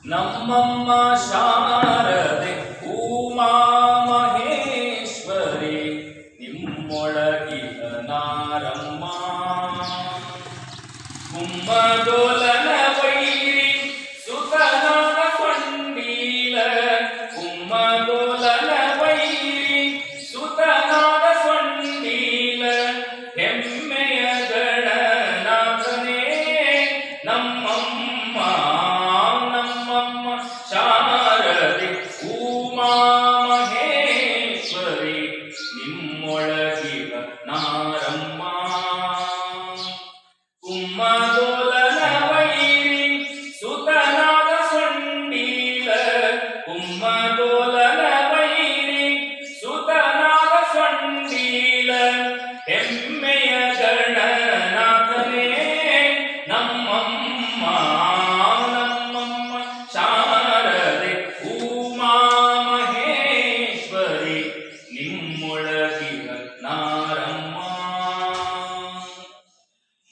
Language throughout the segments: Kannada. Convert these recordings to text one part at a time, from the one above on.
ನಮ್ಮಮ್ಮ ಶಾರದೆ ಉಮಾ ಮಹೇಶ್ವರಿ ನಿಮ್ಮೊಳಗಿದ ನಾರಮ್ಮ ಕುಮ್ಮಗೋಲನ ವೈರಿ ಸುತನಾದ ಕೊಂಡೀಲ ಕುಮ್ಮಗೋಲನ ವೈರಿ ಸುತನಾದ ಕೊಂಡೀಲ ಹೆಮ್ಮೆಯ ಗಣನಾಥನೇ ನಮ್ಮಮ್ಮ ಶಾರದೆ ಉಮಾ ಮಹೇಶ್ವರಿ ನಿಮ್ಮೊಳಗಿದ ನಾರಮ್ಮ ಕುಮ್ಮಗೋಲನ ವೈರಿ ಸುತನಾದ ಸೊಂಡೀಲ ಕುಮ್ಮಗೋಲನ ವೈರಿ ಸುತನಾದ ಸೊಂಡೀಲ ಹೆಮ್ಮೆಯ ಗಣನಾಥನೇ ನಮ್ಮಮ್ಮ ಶಾರದೆ ಉಮಾ ಮಹೇಶ್ವರಿ ನಿಮ್ಮೊಳಗಿದ ನಾರಮ್ಮ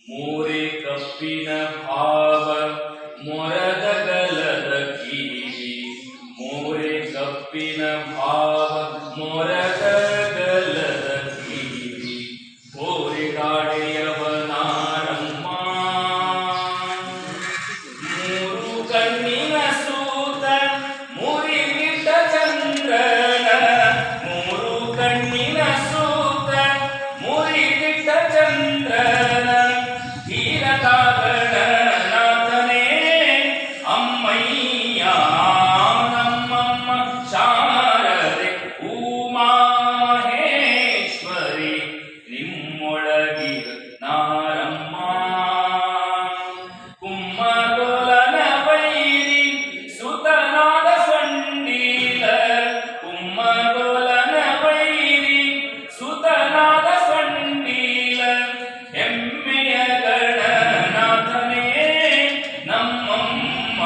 ಮೋರೆ ಕಪ್ಪಿನ ಭಾವ ಮೊರದಗಲದ ಕೀರಿ ಮೋರೆ ಕಪ್ಪಿನ ಭಾವ ಮೊರದಗಲದ ಕೀರಿ ಕೋರೆಗಾಡೆಯವ ನಾರಮ್ಮ ಮೂರು ಕಣ್ಣಿನ ಸೂತ ಮುರಿಗಿಟ್ಟ ಚಂದ್ರನ ಮೂರು ಕಣ್ಣಿನ ಸೂತ ಮುರಿಗಿಟ್ಟ ಚಂದ್ರನ ಧೀರತಾಗಣನಾಥನೇ ಅಮ್ಮಯ್ಯ ನಮ್ಮಮ್ಮ ಶಾರದೆ ಉಮಾ ಮಹೇಶ್ವರಿ ನಿಮ್ಮೊಳಗಿದ ನಾರಮ್ಮ ಕುಮ್ಮಗೋಲನ ವೈರಿ ಸುತನಾದ ಸೊಂಡೀಲ ಕುಮ್ಮಗೋಲನ ವೈರಿ ಸುತನಾದ ಸೊಂಡೀಲ ಹೆಮ್ಮೆಯ ಗಣನಾಥನೇ ನಮ್ಮಮ್ಮ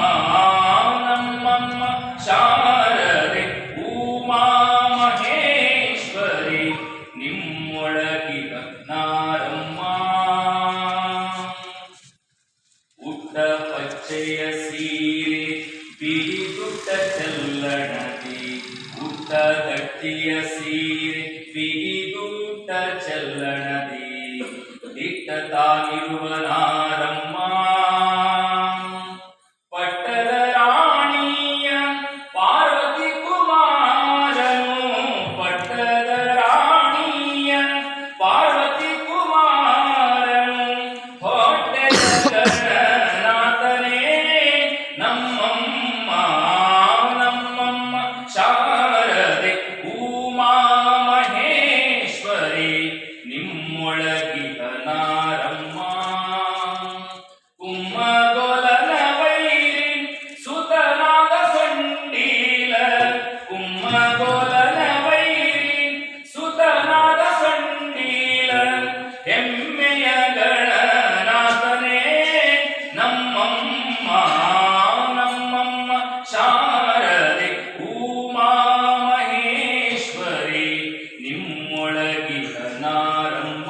ಶಾರದೆ ಉಮಾ ಮಹೇಶ್ವರಿ ನಿಮ್ಮೊಳಗಿದ ನಾರಮ್ಮ ಉಟ್ಟ ಪಚ್ಚೆಯ ಸೀರೆ ಬಿಗಿದುಟ್ಟ ಚಲ್ಲಣದಿ ಉಟ್ಟ ಗಟ್ಟಿಯ ಸೀರೆ ಬಿಗಿದುಟ್ಟ ಚಲ್ಲಣದಿ ದಿಟ್ಟ ತಾಗಿರುವ ನಾರಮ್ಮ ಪಟ್ಟದ ರಾಣಿಯ ಪಾರ್ವತಿ ಕುಮಾರನು ಪಟ್ಟದ ರಾಣಿಯ ಪಾರ್ವತಿ ಕುಮಾರನು ಹೊಟ್ಟೆಯ ಗಣನಾಥನೇ ನಮ್ಮಮ್ಮ ಶಾರದೆ ಉಮಾ ಮಹೇಶ್ವರಿ ನಿಮ್ಮೊಳಗಿದ ನಾರಮ್ಮ ಕುಮ್ಮಗೋಲನ ವೈರಿ ಸುತನಾದ ಸೊಂಡೀಲ ಕುಮ್ಮಗೋಲನ ವೈರಿ ಸುತನಾದ ಸೊಂಡೀಲ ಹೆಮ್ಮೆಯ ಗಣನಾಥನೇ ನಮ್ಮಮ್ಮ ಶಾರದೆ ಉಮಾ ಮಹೇಶ್ವರಿ ನಿಮ್ಮೊಳಗಿದ ನಾರಮ್ಮ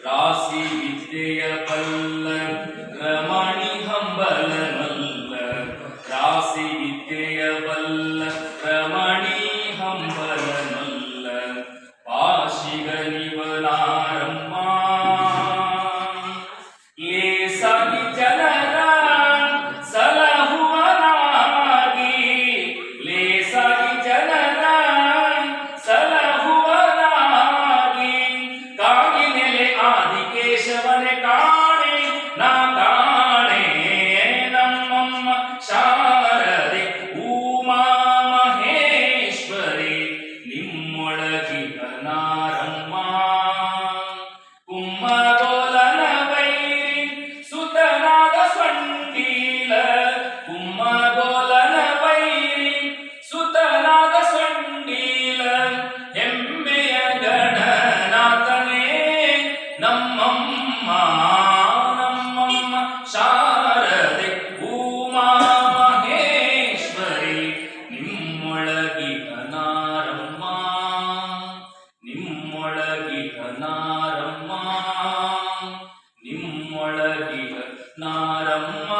ರಾಶಿ ವಿದ್ಯೆಯ ಬಲ್ಲ ರಮಣಿ ಹಂಬಲನಲ್ಲ ರಾಶಿ ವಿದ್ಯೆಯ ಬಲ್ಲ ರಮಣಿ ಹಂಬಲನಲ್ಲ ಪಾಶಿಗನಿವ ನಾರಮ್ಮ ಲೇಸಾಗಿ ಜನರ ಸಲಹುವನಾಗಿ ಲೇಸಾಗಿ ಜನರ ಸಲಹುವನಾಗಿ ಕಾಗಿ ನೆಲೆ ಆದಿಕೇಶವನೆ ಕಾಣೆ ನಾ ಕಾಣೆ ನಮ್ಮಮ್ಮ ಶಾರದೆ ಉಮಾ ಮಹೇಶ್ವರಿ ನಿಮ್ಮೊಳಗಿದ ನಾರಮ್ಮ ಕುಮ್ಮಗೋಲನ ವೈರಿ ಸುತನಾದ ಸೊಂಡೀಲ ಕುಮ್ಮಗೋಲನ ವೈರಿ ಸುತನಾದ ಸೊಂಡೀಲ ಹೆಮ್ಮೆಯ ಗಣನಾಥನೇ ನಮ್ಮಮ್ಮ ಶಾರದೆ ಉಮಾ ಮಹೇಶ್ವರಿ ನಿಮ್ಮೊಳಗಿದ ನಾರಮ್ಮ ನಿಮ್ಮೊಳಗಿದ ನಾರಮ್ಮ ನಿಮ್ಮೊಳಗಿದ ನಾರಮ್ಮ